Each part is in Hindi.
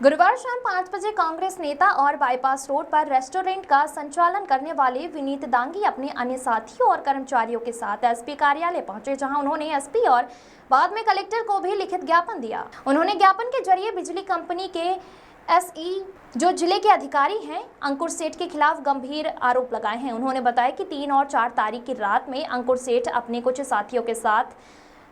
गुरुवार शाम 5 बजे कांग्रेस नेता और बाईपास रोड पर रेस्टोरेंट का संचालन करने वाले विनीत दांगी अपने अन्य साथियों और कर्मचारियों के साथ एसपी कार्यालय पहुंचे, जहां उन्होंने एसपी और बाद में कलेक्टर को भी लिखित ज्ञापन दिया। उन्होंने ज्ञापन के जरिए बिजली कंपनी के एसई जो जिले के अधिकारी हैं अंकुर सेठ के खिलाफ गंभीर आरोप लगाए हैं। उन्होंने बताया कि 3 और 4 तारीख की रात में अंकुर सेठ अपने कुछ साथियों के साथ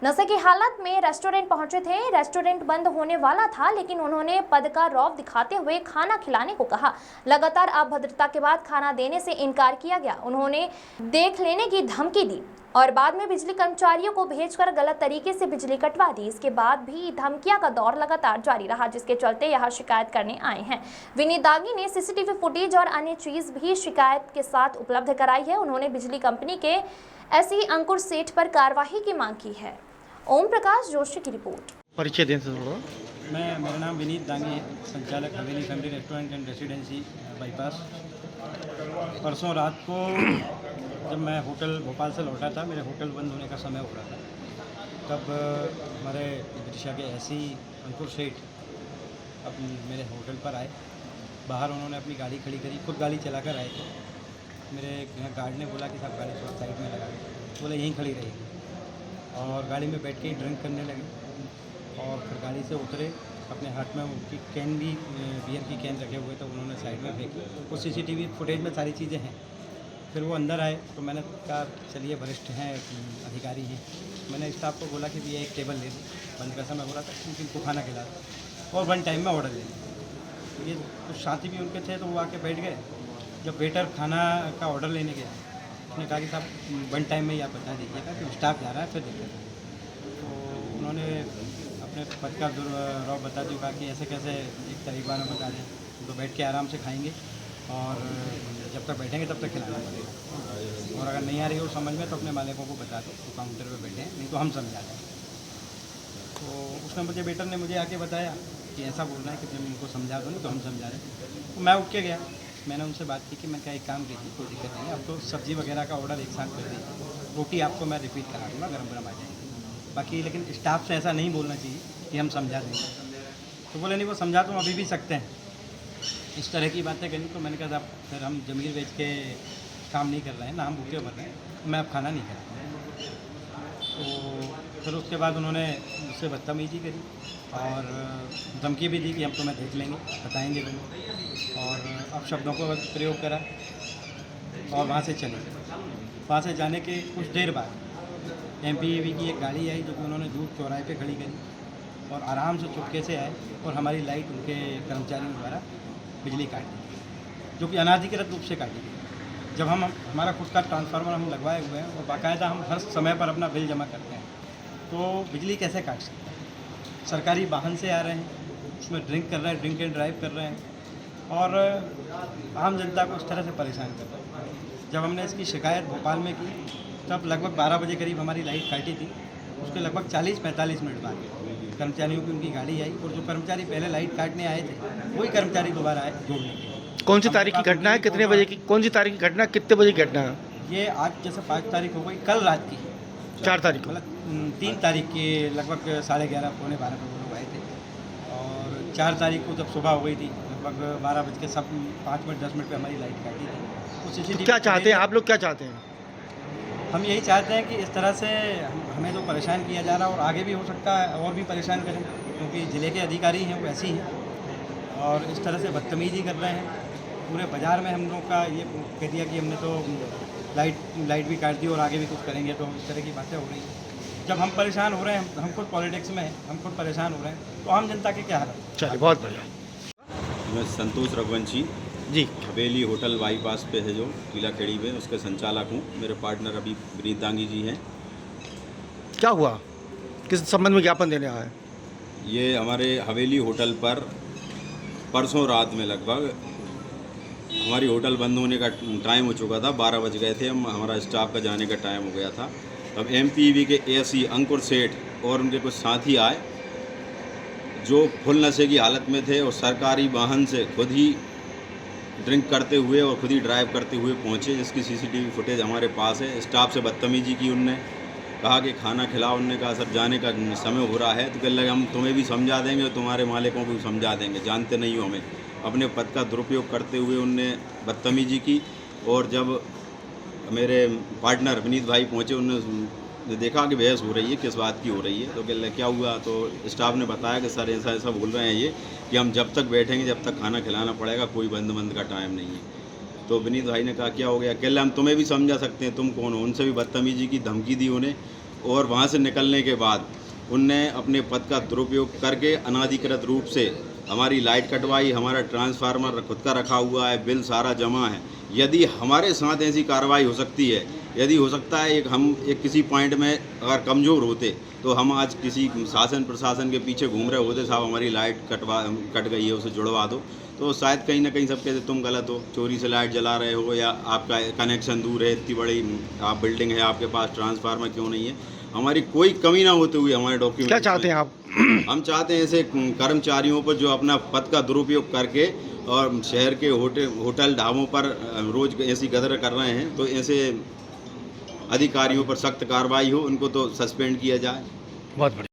नशे की हालत में रेस्टोरेंट पहुंचे थे। रेस्टोरेंट बंद होने वाला था, लेकिन उन्होंने पद का रौब दिखाते हुए खाना खिलाने को कहा। लगातार अभद्रता के बाद खाना देने से इनकार किया गया। उन्होंने देख लेने की धमकी दी और बाद में बिजली कर्मचारियों को भेजकर गलत तरीके से बिजली कटवा दी। इसके बाद भी धमकियां का दौर लगातार जारी रहा, जिसके चलते यहां शिकायत करने आए हैं। विनीत दागी ने सीसीटीवी फुटेज और अन्य चीज भी शिकायत के साथ उपलब्ध कराई है। उन्होंने बिजली कंपनी के एसई अंकुर सेठ पर कार्रवाई की मांग की है। ओम प्रकाश जोशी की रिपोर्ट। परिचय दें थोड़ा। मेरा नाम विनीत दांगी है, संचालक हवेली family restaurant and residency bypass. परसों रात को जब मैं होटल भोपाल से लौटा था, मेरे होटल बंद होने का समय हो रहा था, तब हमारे विदिशा के एसई अंकुर सेठ मेरे होटल पर आए। बाहर उन्होंने अपनी गाड़ी खड़ी करी, खुद गाड़ी चलाकर आए थे। मेरे गार्ड ने बोला कि साहब गाड़ी थोड़ा साइड में लगा दें, बोले यहीं खड़ी रहेगी। और गाड़ी में बैठ के ही ड्रिंक करने लगे और फिर गाड़ी से उतरे। अपने हाथ में उनकी कैन भी बियर की कैन रखे हुए थे, उन्होंने साइड में फेंकी। वो सीसीटीवी फुटेज में सारी चीज़ें हैं। फिर वो अंदर आए तो मैंने कहा चलिए वरिष्ठ हैं, अधिकारी हैं, मैंने स्टाफ को बोला कि भैया एक टेबल ले लो। बंद का समय हो रहा था क्योंकि उनको खाना खिला और 1 टाइम में ऑर्डर ले लिया। ये कुछ साथी भी उनके थे तो वो आके बैठ गए। जब वेटर खाना का ऑर्डर लेने गया, उसने कहा कि साहब 1 टाइम में ही आप बता दीजिएगा कि स्टाफ जा रहा है, फिर दिक्कत है। तो उन्होंने अपने पद का रौब बताते हुए कहा कि ऐसे कैसे एक तरीका में बता दें, तो बैठ के आराम से खाएंगे और जब तक बैठेंगे तब तक खिलाना पड़ेगा, और अगर नहीं आ रही हो समझ में तो अपने मालिकों को बता दो, तो काउंटर पर बैठे हैं, नहीं तो हम समझा दें। तो उसने मुझे वेटर ने मुझे आके बताया कि ऐसा बोलना है कि तुम उनको समझा दो, नहीं तो हम समझा दें। तो मैं उठ के गया, मैंने उनसे बात की कि मैं क्या एक काम कीजिए, कोई दिक्कत नहीं है, अब तो सब्ज़ी वगैरह का ऑर्डर एक साथ कर दीजिए, रोटी आपको मैं रिपीट करा दूँगा, गरम आ जाएगी। बाकी लेकिन स्टाफ से ऐसा नहीं बोलना चाहिए कि हम समझा देंगे। तो बोले नहीं, वो समझा तो अभी भी सकते हैं। इस तरह की बातें करी। तो मैंने कहा साहब फिर हम ज़मीर बेच के काम नहीं कर रहे हैं ना, हम भूखे मर रहे हैं, मैं अब खाना नहीं खाता। तो फिर उसके बाद उन्होंने मुझसे बदतमीजी करी और धमकी भी दी कि हम तुम्हें देख लेंगे, बताएंगे तुम्हें, और अब शब्दों को प्रयोग करा और वहाँ से चले। वहाँ से जाने के कुछ देर बाद एमपीईबी की एक गाड़ी आई, जो कि उन्होंने दूर चौराहे पे खड़ी करी और आराम से चुपके से आए और हमारी लाइट उनके कर्मचारियों द्वारा बिजली काट दी, जो कि अनाधिकृत रूप से काटी गई। जब हमारा खुद का ट्रांसफार्मर हम लगवाए हुए हैं और बाकायदा हम हर समय पर अपना बिल जमा करते हैं, तो बिजली कैसे काट सकते हैं? सरकारी वाहन से आ रहे हैं, उसमें ड्रिंक कर रहे हैं, ड्रिंक एंड ड्राइव कर रहे हैं और आम जनता को इस तरह से परेशान कर रहे हैं। जब हमने इसकी शिकायत भोपाल में की, तब लगभग 12 बजे करीब हमारी लाइट काटी थी। उसके लगभग 40-45 मिनट बाद कर्मचारियों की उनकी गाड़ी आई और जो कर्मचारी पहले लाइट काटने आए थे, वही कर्मचारी दोबारा आए जोड़ने के लिए। कौन सी तारीख की घटना है, कितने बजे की, कौन सी तारीख की घटना, कितने बजे की घटना है? ये आज जैसे 5 तारीख हो गई, कल रात की 4 तारीख को, मतलब 3 तारीख के लगभग 11:30 पौने 12 पे वो लोग आए थे और 4 तारीख को जब सुबह हो गई थी, लगभग 12 बज के सब 5 मिनट 10 मिनट पे हमारी लाइट काटी थी। तो क्या चाहते हैं आप लोग, क्या चाहते हैं? हम यही चाहते हैं कि इस तरह से हमें जो परेशान किया जा रहा है और आगे भी हो सकता है और भी परेशान करें, क्योंकि ज़िले के अधिकारी हैं वो ऐसे ही हैं और इस तरह से बदतमीजी कर रहे हैं। पूरे बाज़ार में हम लोग का ये कह दिया कि हमने तो लाइट भी काट दी और आगे भी कुछ करेंगे, तो इस तरह की बातें हो रही हैं। जब हम परेशान हो रहे हैं, हम खुद पॉलिटिक्स में हैं, हम खुद परेशान हो रहे हैं, तो आम जनता के क्या हाल है? चलिए, बहुत बढ़िया। मैं संतोष रघुवंशी जी, हवेली होटल बाईपास पे है जो टीला खेड़ी में, उसके संचालक हूँ। मेरे पार्टनर अभी विनीत दांगी जी हैं। क्या हुआ, किस संबंध में ज्ञापन देने आया है? ये हमारे हवेली होटल पर परसों रात में लगभग हमारी होटल बंद होने का टाइम हो चुका था, 12 बज गए थे, हमारा स्टाफ का जाने का टाइम हो गया था। तब एमपीईबी के एसई अंकुर सेठ और उनके कुछ साथी आए, जो फुल नशे की हालत में थे और सरकारी वाहन से खुद ही ड्रिंक करते हुए और खुद ही ड्राइव करते हुए पहुँचे, जिसकी सीसीटीवी फुटेज हमारे पास है। स्टाफ से बदतमीजी की उनने कहा कि खाना खिलाओ। उनने कहा सर जाने का समय हो रहा है, तो कहने लगे हम तुम्हें भी समझा देंगे और तुम्हारे मालिकों को भी समझा देंगे, जानते नहीं हो हमें। अपने पद का दुरुपयोग करते हुए उनने बदतमीजी की। और जब मेरे पार्टनर विनीत भाई पहुँचे, उन्होंने देखा कि बहस हो रही है, किस बात की हो रही है, तो कहने लगे क्या हुआ। तो स्टाफ ने बताया कि सर ऐसा ऐसा बोल रहे हैं ये कि हम जब तक बैठेंगे जब तक खाना खिलाना पड़ेगा, कोई बंद का टाइम नहीं है। तो विनीत भाई ने कहा क्या हो गया, कह रहे हम तुम्हें भी समझा सकते हैं, तुम कौन हो। उनसे भी बदतमीजी की धमकी दी उन्हें। और वहाँ से निकलने के बाद उनने अपने पद का दुरुपयोग करके अनाधिकृत रूप से हमारी लाइट कटवाई। हमारा ट्रांसफार्मर खुद का रखा हुआ है, बिल सारा जमा है। यदि हमारे साथ ऐसी कार्रवाई हो सकती है, यदि हो सकता है हम किसी पॉइंट में अगर कमज़ोर होते तो हम आज किसी शासन प्रशासन के पीछे घूम रहे होते, साहब हमारी लाइट कट गई है, उसे जुड़वा दो, तो शायद कहीं ना कहीं सब कहते तुम गलत हो, चोरी से लाइट जला रहे हो, या आपका कनेक्शन दूर है, इतनी बड़ी आप बिल्डिंग है, आपके पास ट्रांसफार्मर क्यों नहीं है। हमारी कोई कमी ना होते हुए हमारे डॉक्यूमेंट। क्या चाहते हैं आप? हम चाहते हैं ऐसे कर्मचारियों पर जो अपना पद का दुरुपयोग करके और शहर के होटल ढाबों पर रोज़ ऐसी गदर कर रहे हैं, तो ऐसे अधिकारियों पर सख्त कार्रवाई हो, उनको तो सस्पेंड किया जाए। बहुत बढ़िया।